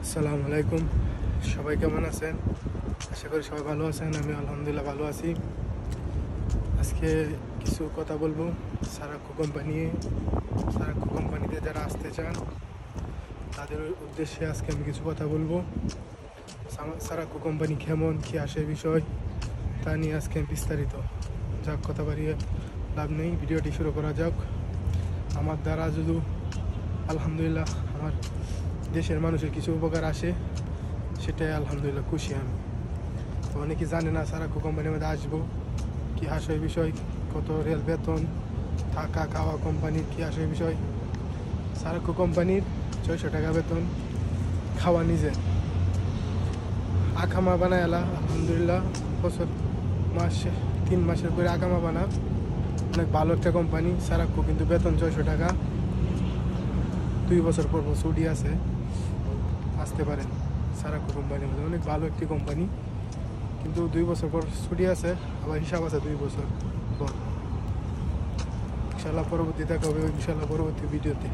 আসসালামু আলাইকুম। সবাই কেমন আছেন? আশা করি সবাই ভালো আছেন। আমি আলহামদুলিল্লাহ ভালো আছি। আজকে কিছু কথা বলবো সারাক্কু কোম্পানিতে যারা আসতে চান তাদের উদ্দেশ্যে আজকে আমি কিছু কথা বলবো। সারাক্কু কোম্পানি কেমন, কী আসে বিষয় তা নিয়ে আজকে আমি বিস্তারিত। যাক, কথা বাড়িয়ে লাভ নেই, ভিডিওটি শুরু করা যাক। আমার দ্বারা যদি আলহামদুলিল্লাহ আমার দেশের মানুষের কিছু উপকার আসে, সেটাই আলহামদুলিল্লাহ খুশি আমি। তো অনেকে জানে না সারাক্কু কোম্পানির মধ্যে আসবো, কী আসে বিষয়, কত রেল বেতন, থাকা খাওয়া, কোম্পানির কী আসে বিষয়। সারাক্কু কোম্পানির 600 টাকা বেতন, খাওয়া নিজে, আকামা বানায় এলা আলহামদুলিল্লাহ। বছর মাসে 3 মাসের করে আকামা বানা, অনেক ভালো একটা কোম্পানি সারাক্কু। কিন্তু বেতন 600 টাকা, 2 বছর পর ছুটি আছে, আসতে পারেন। সারাক্কু কোম্পানির মধ্যে অনেক ভালো একটি কোম্পানি, কিন্তু 2 বছর পর ছুটি আছে, আবার হিসাব আছে 2 বছর পর। ইনশাল্লাহ পরবর্তী দেখা হবে ইনশাল্লাহ পরবর্তী ভিডিওতে।